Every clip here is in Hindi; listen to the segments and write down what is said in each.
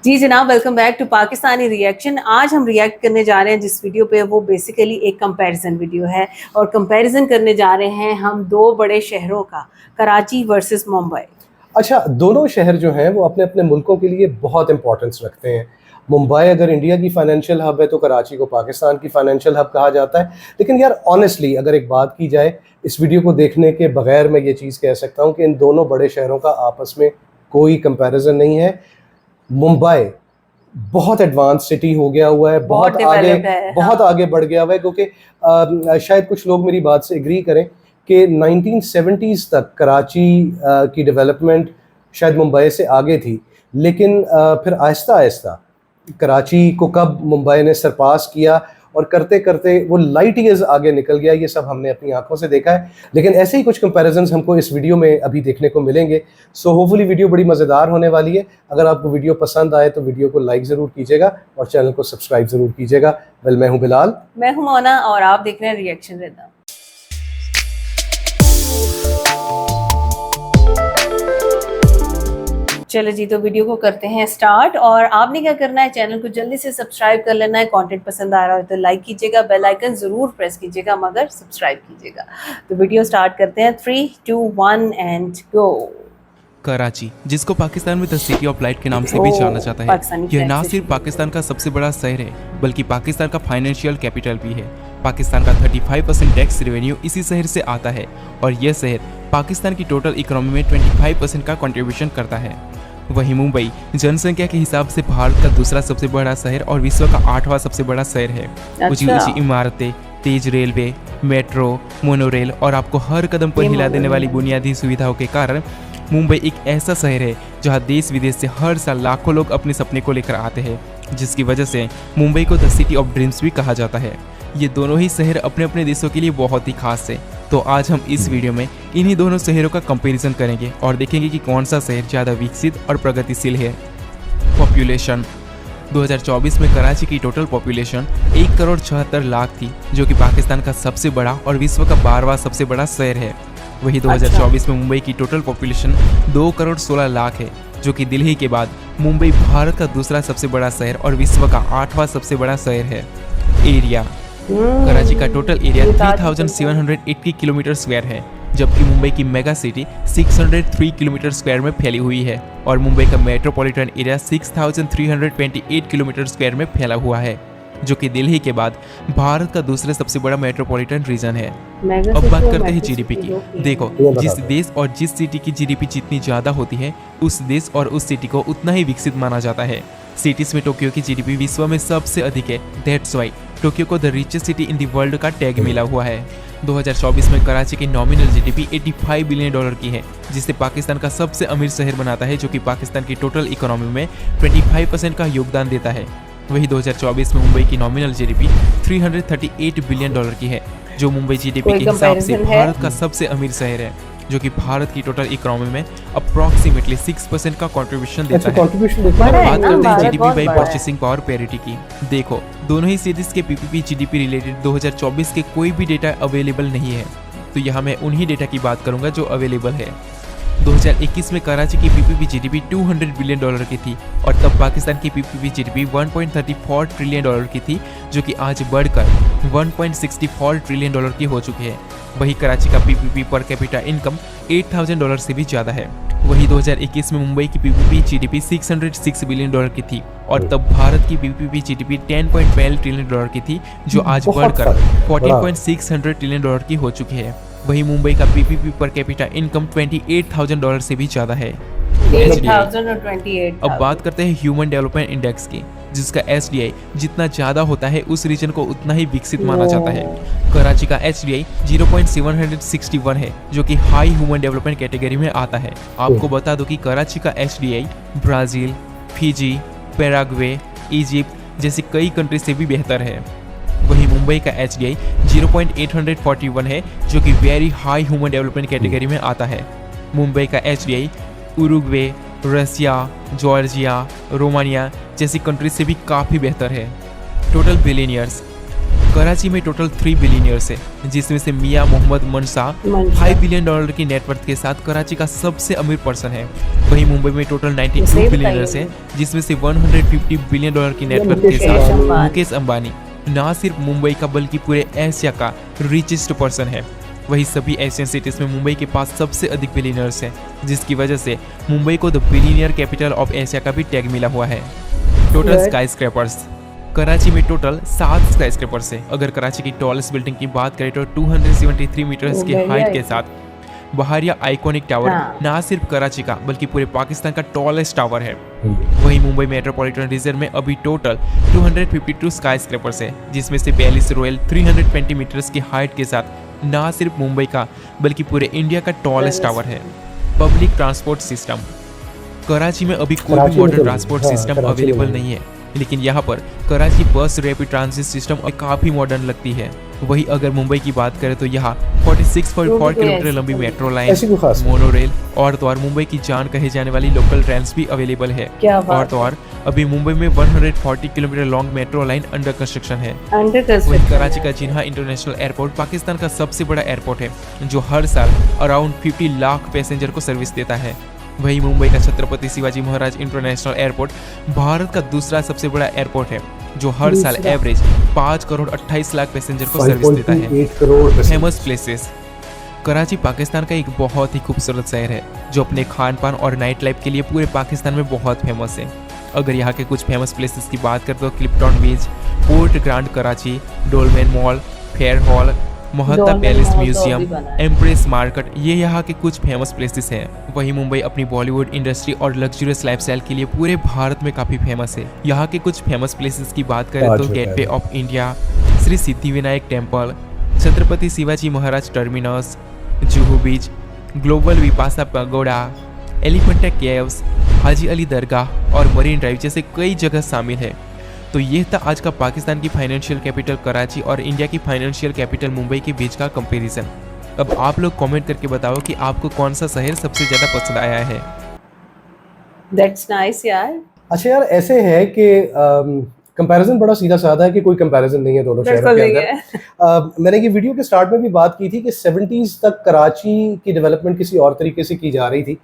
जी जनाब, welcome back to Pakistani reaction. आज हम रिएक्ट करने जा रहे हैं जिस वीडियो पे, वो बेसिकली एक कंपैरिजन वीडियो है और कंपैरिजन करने जा रहे हैं हम दो बड़े शहरों का, कराची वर्सेस मुंबई। अच्छा, दोनों शहर जो हैं वो अपने अपने मुल्कों के लिए बहुत इंपॉर्टेंस रखते हैं। मुंबई अगर इंडिया की फाइनेंशियल हब है तो कराची को पाकिस्तान की फाइनेंशियल हब कहा जाता है। लेकिन यार ऑनेस्टली अगर एक बात की जाए, इस वीडियो को देखने के बगैर मैं ये चीज़ कह सकता हूँ कि इन दोनों बड़े शहरों का आपस में कोई कंपैरिजन नहीं है। मुंबई बहुत एडवांस सिटी हो गया हुआ है, बहुत आगे डेवलप्ड है। बहुत आगे बढ़ गया हुआ है, क्योंकि शायद कुछ लोग मेरी बात से एग्री करें कि 1970s तक कराची की डेवलपमेंट शायद मुंबई से आगे थी। लेकिन फिर आहिस्ता आहिस्ता कराची को कब मुंबई ने सरपास किया और करते करते वो लाइट ईयर्स आगे निकल गया, ये सब हमने अपनी आंखों से देखा है। लेकिन ऐसे ही कुछ कंपैरिजन्स हमको इस वीडियो में अभी देखने को मिलेंगे। सो होपफुली वीडियो बड़ी मज़ेदार होने वाली है। अगर आपको वीडियो पसंद आए तो वीडियो को लाइक ज़रूर कीजिएगा और चैनल को सब्सक्राइब ज़रूर कीजिएगा। वेल, मैं हूँ बिलाल, मैं हूं मोना और आप देख रहे हैं रिएक्शन रिदम। चलो जी, तो वीडियो को करते हैं स्टार्ट। और आपने क्या करना है, चैनल को जल्दी से सब्सक्राइब कर लेना है। कंटेंट पसंद आ रहा हो तो लाइक कीजिएगा, बेल आइकन जरूर प्रेस कीजिएगा, मगर सब्सक्राइब कीजिएगा। तो वीडियो स्टार्ट करते हैं। 3, 2, 1 एंड गो। कराची, जिसको पाकिस्तान में द सिटी ऑफ लाइट के नाम से भी जाना जाता है, यह ना सिर्फ पाकिस्तान का सबसे बड़ा शहर है बल्कि पाकिस्तान का फाइनेंशियल कैपिटल भी है। पाकिस्तान का 35% टैक्स रेवेन्यू इसी शहर से आता है और यह शहर पाकिस्तान की टोटल इकोनॉमी में 25% का कंट्रीब्यूशन करता है। वहीं मुंबई जनसंख्या के हिसाब से भारत का दूसरा सबसे बड़ा शहर और विश्व का 8वां सबसे बड़ा शहर है। ऊंची ऊंची इमारतें, तेज रेलवे, मेट्रो, मोनोरेल और आपको हर कदम पर हिला देने वाली बुनियादी सुविधाओं के कारण मुंबई एक ऐसा शहर है जहां देश विदेश से हर साल लाखों लोग अपने सपने को लेकर आते हैं, जिसकी वजह से मुंबई को द सिटी ऑफ ड्रीम्स भी कहा जाता है। ये दोनों ही शहर अपने अपने देशों के लिए बहुत ही खास है। तो आज हम इस वीडियो में इन्हीं दोनों शहरों का कंपैरिजन करेंगे और देखेंगे कि कौन सा शहर ज़्यादा विकसित और प्रगतिशील है। पॉपुलेशन 2024 में कराची की टोटल पॉपुलेशन 1,76,00,000 थी, जो कि पाकिस्तान का सबसे बड़ा और विश्व का 12वां सबसे बड़ा शहर है। वही 2024 में मुंबई की टोटल पॉपुलेशन 2,16,00,000 है, जो कि दिल्ली के बाद मुंबई भारत का दूसरा सबसे बड़ा शहर और विश्व का 8वां सबसे बड़ा शहर है। एरिया, कराची का टोटल एरिया 3,780 किलोमीटर स्क्वायर है, जबकि मुंबई की मेगा सिटी 603 किलोमीटर स्क्वायर में फैली हुई है और मुंबई का मेट्रोपॉलिटन एरिया 6,328 किलोमीटर स्क्वायर में फैला हुआ है, जो कि दिल्ली के बाद भारत का दूसरा सबसे बड़ा मेट्रोपॉलिटन रीजन है। अब बात करते हैं जीडीपी की। देखो, जिस देश और जिस सिटी की जीडीपी जितनी ज़्यादा होती है, उस देश और उस सिटी को उतना ही विकसित माना जाता है। सिटीज़ में टोक्यो की जीडीपी विश्व में सबसे अधिक है। दैट्स वाई टोक्यो को the richest city in the world का टैग मिला हुआ है। 2024 में कराची की नॉमिनल जीडीपी $85 बिलियन की है, जिसे पाकिस्तान का सबसे अमीर शहर बनाता है, जो कि पाकिस्तान की टोटल इकोनॉमी में 25% का योगदान देता है। वही 2024 में मुंबई की नॉमिनल जीडीपी $338 बिलियन की है, जो मुंबई जीडीपी के हिसाब से भारत का सबसे अमीर शहर है, जो कि भारत की टोटल इकोनॉमी में अप्रॉक्सीमेटली 6% का कंट्रीब्यूशन देता है। बात करते हैं GDP by purchasing power parity की। देखो, दोनों ही सिटीज के पीपीपी जीडीपी रिलेटेड 2024 के कोई भी डेटा अवेलेबल नहीं है, तो यहाँ मैं उन्हीं डेटा की बात करूंगा जो अवेलेबल है। 2021 में कराची की पीपीपी जीडीपी $200 बिलियन की थी और तब पाकिस्तान की पीपीपी जीडीपी $1.34 ट्रिलियन की थी, जो कि आज बढ़कर $1.64 ट्रिलियन की हो चुकी है। वही कराची का पीपीपी पर कैपिटा इनकम $8,000 से भी ज़्यादा है। वही 2021 में मुंबई की पीपीपी जीडीपी $606 बिलियन की थी और तब भारत की पीपीपी जीडीपी $10.12 ट्रिलियन की थी, जो आज बढ़कर $14.6 ट्रिलियन की हो चुकी है। वही मुंबई का पीपीपी पर कैपिटा इनकम $28,000 से भी ज़्यादा है। अब बात करते हैं ह्यूमन डेवलपमेंट इंडेक्स की, जिसका HDI जितना ज़्यादा होता है उस रीजन को उतना ही विकसित माना जाता है। कराची का HDI 0.761 है, जो कि हाई ह्यूमन डेवलपमेंट कैटेगरी में आता है। आपको बता दो कि कराची का HDI Brazil, Fiji, Paraguay, Egypt जैसी कई कंट्री से भी बेहतर है। वहीं मुंबई का HDI 0.841 है, जो कि very high human development category में आता है। मुंबई का HDI उरुग्वे, रसिया, जॉर्जिया, रोमानिया जैसी कंट्री से भी काफ़ी बेहतर है। टोटल बिलियनियर्स, कराची में टोटल 3 बिलियनियर्स है, जिसमें से मियां मोहम्मद मनशा $5 बिलियन की नेटवर्थ के साथ कराची का सबसे अमीर पर्सन है। वहीं मुंबई में टोटल 92 बिलियनियर्स है, जिसमें से $150 बिलियन की नेटवर्थ के साथ मुकेश अंबानी न सिर्फ मुंबई का बल्कि पूरे एशिया का रिचेस्ट पर्सन है। वही सभी एशियन सिटीज में मुंबई के पास सबसे अधिक बिलियनियर्स हैं, जिसकी वजह से मुंबई को the billionaire capital of Asia का भी टैग मिला हुआ है। टोटल स्काई स्क्रैपर्स, कराची में टोटल 7 स्काई स्क्रैपर्स है। अगर कराची की टॉलेस्ट बिल्डिंग की बात करें तो 273 मीटर्स की हाइट के साथ बहारिया आइकॉनिक टावर ना सिर्फ कराची का बल्कि पूरे पाकिस्तान का टॉलेस्ट टावर है। वहीं मुंबई मेट्रोपॉलिटन रीजन में अभी टोटल 252 स्काई स्क्रैपर्स है, जिसमें से 42 रॉयल 320 मीटर्स की हाइट के साथ ना सिर्फ मुंबई का बल्कि पूरे इंडिया का टॉलेस्ट टावर है। पब्लिक ट्रांसपोर्ट सिस्टम, कराची में अभी कोई भी मॉडर्न ट्रांसपोर्ट सिस्टम अवेलेबल नहीं है, लेकिन यहाँ पर कराची बस रैपिड ट्रांजिट सिस्टम काफ़ी मॉडर्न लगती है। वही अगर मुंबई की बात करें तो यहाँ 46.4 किलोमीटर लंबी मेट्रो लाइन, मोनोरेल और तो और मुंबई की जान कहे जाने वाली लोकल ट्रेन्स भी अवेलेबल है। और तो और अभी मुंबई में 140 kilometre long metro line under construction है। वही कराची का जिन्हा इंटरनेशनल एयरपोर्ट पाकिस्तान का सबसे बड़ा एयरपोर्ट है, जो हर साल अराउंड 50 लाख पैसेंजर को सर्विस देता है। वही मुंबई का छत्रपति शिवाजी महाराज इंटरनेशनल एयरपोर्ट भारत का दूसरा सबसे बड़ा एयरपोर्ट है, जो हर साल एवरेज 5 करोड़ 28 लाख पैसेंजर को सर्विस देता है। फेमस प्लेसेस, कराची पाकिस्तान का एक बहुत ही खूबसूरत शहर है, जो अपने खान पान और नाइट लाइफ के लिए पूरे पाकिस्तान में बहुत फेमस है। अगर यहाँ के कुछ फेमस प्लेसेस की बात करें तो Clifton beach, port Grand Karachi, Dolmen mall, Frere Hall, Mohatta palace museum, Empress market, ये यहाँ के कुछ फेमस प्लेसेस हैं। वहीं मुंबई अपनी बॉलीवुड इंडस्ट्री और लग्जरियस लाइफस्टाइल के लिए पूरे भारत में काफ़ी फेमस है। यहाँ के कुछ फेमस प्लेसेस की बात करें तो Gateway of India, Shri Siddhivinayak Temple, Chhatrapati Shivaji Maharaj Terminus, Juhu Beach, Global Vipassana Pagoda, Elephanta Caves, Haji Ali Dargah और मरीन ड्राइव जैसे कई जगह शामिल है। तो ये था आज का पाकिस्तान की फाइनेंशियल कैपिटल कराची और इंडिया की फाइनेंशियल कैपिटल मुंबई के बीच का कंपैरिजन। अब आप लोग कमेंट करके बताओ कि आपको कौन सा शहर सबसे ज़्यादा पसंद आया है। That's nice यार। अच्छा यार, ऐसे है कि कंपैरिजन बड़ा सीधा साधा है कि कोई कंपैरिजन नहीं है दोनों शहरों के अंदर। मैंने ये वीडियो के स्टार्ट में भी बात की थी कि 70s तक कराची की डेवलपमेंट किसी और तरीके से की जा रही थी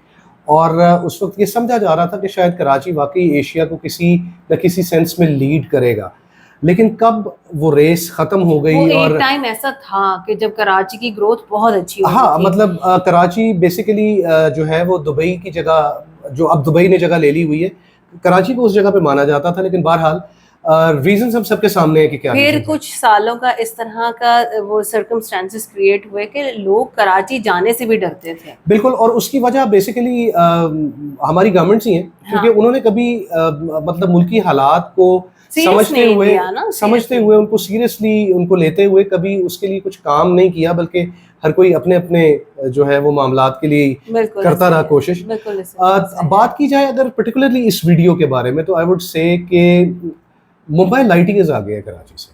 और उस वक्त ये समझा जा रहा था कि शायद कराची वाकई एशिया को किसी न किसी सेंस में लीड करेगा, लेकिन कब वो रेस खत्म हो गई। और एक टाइम ऐसा था कि जब कराची की ग्रोथ बहुत अच्छी हो हाँ, मतलब कराची बेसिकली जो है वो दुबई की जगह, जो अब दुबई ने जगह ले ली हुई है, कराची को उस जगह पे माना जाता था। लेकिन बहरहाल रीजन हम सबके सामने है कि क्या फिर कुछ सालों का इस तरह का वो सर्कमस्टेंसेस क्रिएट हुए कि लोग कराची जाने से भी डरते थे। बिल्कुल, और उसकी वजह बेसिकली हमारी गवर्नमेंट्स ही है, क्योंकि उन्होंने कभी मतलब मुल्की हालात को समझते हुए उनको सीरियसली उनको लेते हुए कभी उसके लिए कुछ काम नहीं किया, बल्कि हर कोई अपने अपने जो है वो मामलात के लिए करता रहा कोशिश। बात की जाए अगर पर्टिकुलरली इस वीडियो के बारे में, तो आई वुड से कि मुंबई लाइटिंग आ गया है कराची से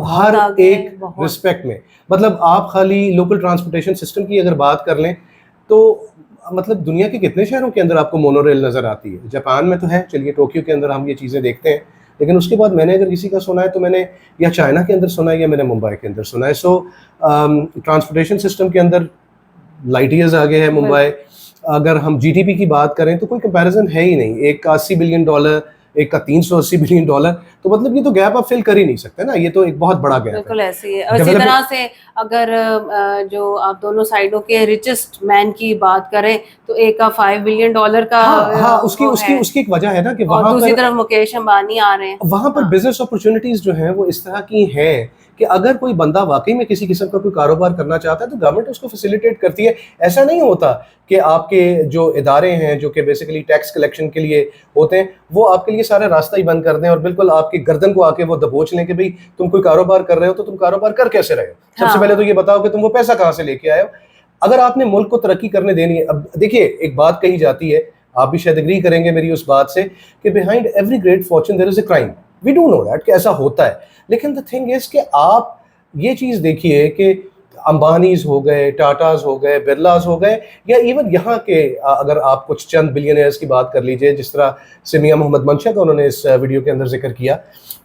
हर एक रिस्पेक्ट में। मतलब आप खाली लोकल ट्रांसपोर्टेशन सिस्टम की अगर बात कर लें तो मतलब दुनिया के कितने शहरों के अंदर आपको मोनोरेल नज़र आती है। जापान में तो है, चलिए टोक्यो के अंदर हम ये चीज़ें देखते हैं, लेकिन उसके बाद मैंने अगर किसी का सुना है तो मैंने या चाइना के अंदर सुना है या मैंने मुंबई के अंदर सुना है। सो ट्रांसपोर्टेशन सिस्टम के अंदर लाइटियर्स आ गए हैं मुंबई। अगर हम जीडीपी की बात करें तो कोई कंपैरिजन है ही नहीं, एक का $80 बिलियन, एक का $380 बिलियन, तो मतलब ये तो गैप आप फिल कर ही नहीं सकते ना, ये तो एक बहुत बड़ा गैप है। बिल्कुल ऐसी है। और इसी तरह से अगर जो आप दोनों साइडों के रिचेस्ट मैन की बात करें तो एक का $5 बिलियन का हाँ, उसकी एक वजह है ना कि वहाँ दूसरी तरफ मुकेश अंबानी आ रहे हैं। वहाँ पर बिजनेस अपॉर्चुनिटीज जो हैं वो इस तरह की हैं कि अगर कोई बंदा वाकई में किसी किस्म का कोई कारोबार करना चाहता है तो गवर्नमेंट उसको फैसिलिटेट करती है। ऐसा नहीं होता कि आपके जो इदारे हैं जो कि बेसिकली टैक्स कलेक्शन के लिए होते हैं वो आपके लिए सारा रास्ता ही बंद कर दें और बिल्कुल आपकी गर्दन को आके वो दबोच लें कि भाई तुम कोई कारोबार कर रहे हो तो तुम कारोबार कर कैसे रहे हो। सबसे पहले तो ये बताओ कि तुम वो पैसा कहाँ से लेके आए हो। अगर आपने मुल्क को तरक्की करने देनी है, अब देखिए एक बात कही जाती है, आप भी शायद एग्री करेंगे मेरी उस बात से, कि behind every great fortune there is a crime. We do know that कि ऐसा होता है, लेकिन द थिंग इज कि आप ये चीज़ देखिए कि अंबानीज हो गए, टाटाज हो गए, बिरलाज हो गए, या इवन यहाँ के अगर आप कुछ चंद बिलियनर्स की बात कर लीजिए, जिस तरह से मियां मोहम्मद मंशा का उन्होंने इस वीडियो के अंदर जिक्र किया,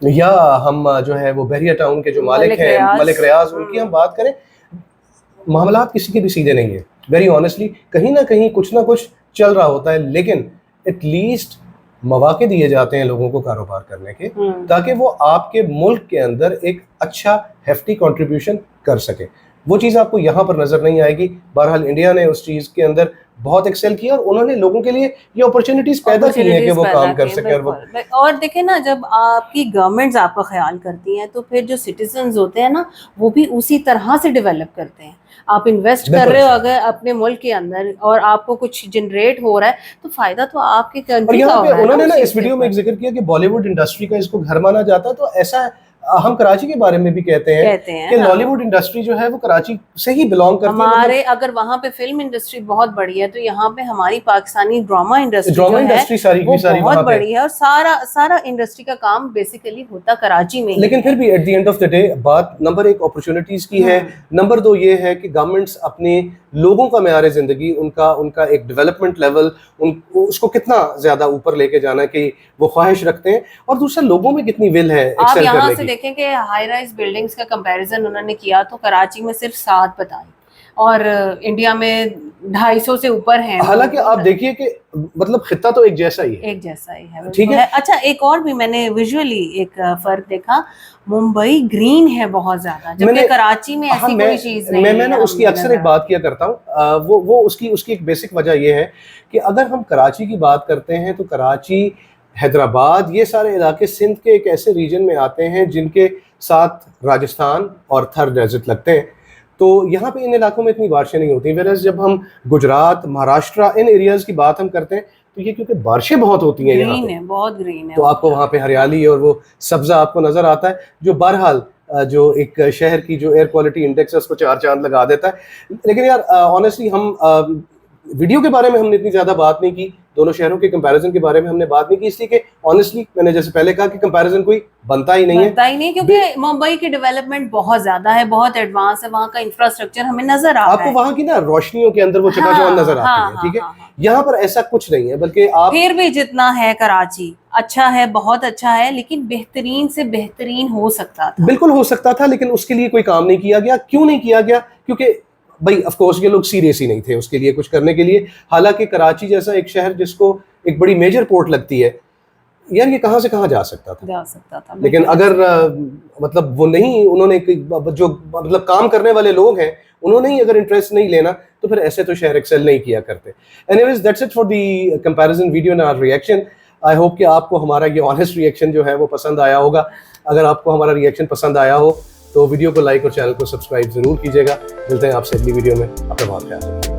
या हम जो है वो बहरिया टाउन के जो मालिक हैं मलिक रियाज, उनकी हम बात करें, मामलात किसी के भी सीधे नहीं है। वेरी ऑनेस्टली कहीं ना कहीं कुछ ना कुछ चल रहा होता है, लेकिन एटलीस्ट मौके दिए जाते हैं लोगों को कारोबार करने के, ताकि वो आपके मुल्क के अंदर एक अच्छा हेफ्टी कंट्रीब्यूशन कर सके। वो चीज़ आपको यहाँ पर नजर नहीं आएगी। बहरहाल इंडिया ने उस चीज़ के अंदर बहुत एक्सेल किया और उन्होंने लोगों के लिए ये अपॉर्चुनिटीज पैदा की हैं कि वो काम कर सके। और देखें ना, जब आपकी गवर्नमेंट्स आपका ख्याल करती हैं तो फिर जो सिटीजन्स होते हैं ना, वो भी उसी तरह से डेवलप करते हैं। आप इन्वेस्ट कर रहे हो अगर अपने मुल्क के अंदर और आपको कुछ जनरेट हो रहा है, तो फायदा तो आपके कंट्री का हो रहा है। उन्होंने ना इस वीडियो में एक जिक्र किया कि बॉलीवुड इंडस्ट्री का इसको घर माना जाता है, तो ऐसा हम कराची के बारे में भी कहते हैं कि लॉलीवुड इंडस्ट्री जो है वो कराची से ही बिलोंग करती है। हमारे अगर वहाँ पे फिल्म इंडस्ट्री बहुत बड़ी है, तो यहाँ पे हमारी पाकिस्तानी ड्रामा इंडस्ट्री सारी बहुत बड़ी है, और सारा इंडस्ट्री का काम बेसिकली होता कराची में। लेकिन फिर भी at the end of the day बात नंबर 1 अपॉर्चुनिटीज की है, नंबर 2 ये है कि गवर्नमेंट्स अपने लोगों का मेयार जिंदगी, उनका एक डेवलपमेंट लेवल, उसको कितना ज्यादा ऊपर लेके जाना की वो ख्वाहिश रखते हैं, और दूसरा लोगों में कितनी विल है एक्सेल करने की। आप यहाँ से देखें कि हाई राइज बिल्डिंग्स का कंपैरिजन उन्होंने किया तो कराची में सिर्फ 7 बताई, और इंडिया में 250 से ऊपर है। हालांकि आप देखिए कि मतलब खित्ता तो एक जैसा ही है, ठीक है। अच्छा, एक और भी मैंने विजुअली एक फर्क देखा, मुंबई ग्रीन है बहुत ज्यादा, जबकि कराची में ऐसी कोई चीज नहीं है। मैं ना उसकी अक्सर एक बात किया करता हूँ, वो उसकी एक बेसिक वजह ये है कि अगर हम कराची की बात करते हैं तो कराची, हैदराबाद, ये सारे इलाके सिंध के एक ऐसे रीजन में आते हैं जिनके साथ राजस्थान और थर डेजर्ट लगते हैं, तो यहाँ पे इन इलाकों में इतनी बारिशें नहीं होती। वेरस जब हम गुजरात, महाराष्ट्र, इन एरियाज की बात हम करते हैं तो ये क्योंकि बारिशें बहुत होती हैं, यहाँ पे बहुत ग्रीन है, तो आपको वहाँ पे हरियाली और वो सब्जा आपको नजर आता है, जो बहरहाल जो एक शहर की जो एयर क्वालिटी इंडेक्स है उसको 4 चांद लगा देता है। लेकिन यार ऑनेस्टली हम वीडियो के बारे में हमने इतनी ज्यादा बात नहीं की, दोनों शहरों के कंपैरिजन के बारे में हमने बात नहीं की, इसलिए कि ऑनेस्टली मैंने जैसे पहले कहा कि कंपैरिजन कोई बनता ही नहीं है, क्योंकि मुंबई की डेवलपमेंट बहुत ज्यादा है, बहुत एडवांस है, वहाँ का इंफ्रास्ट्रक्चर हमें नजर आता है। आपको वहाँ की ना रोशनियों के अंदर वो चकाचौंध नजर आती है, ठीक है। यहाँ पर ऐसा कुछ नहीं है, बल्कि आप फिर भी जितना है कराची अच्छा है, बहुत अच्छा है, लेकिन बेहतरीन से बेहतरीन हो सकता था। बिल्कुल हो सकता था, लेकिन उसके लिए कोई काम नहीं किया गया। क्यों नहीं किया गया? क्योंकि भाई ऑफ कोर्स ये लोग सीरियस ही नहीं थे उसके लिए कुछ करने के लिए। हालांकि कराची जैसा एक शहर जिसको एक बड़ी मेजर पोर्ट लगती है, यार ये कहाँ से कहाँ जा सकता था। लेकिन अगर मतलब वो नहीं, उन्होंने जो मतलब काम करने वाले लोग हैं उन्होंने ही अगर इंटरेस्ट नहीं लेना तो फिर ऐसे तो शहर एक्सेल नहीं किया करते। Anyways that's it for the comparison video and our reaction. I hope कि आपको हमारा ये ऑनेस्ट रिएक्शन जो है वो पसंद आया होगा। अगर आपको हमारा रिएक्शन पसंद आया हो तो वीडियो को लाइक और चैनल को सब्सक्राइब जरूर कीजिएगा। मिलते हैं आपसे अगली वीडियो में, अपना बहुत ख्याल रखिए।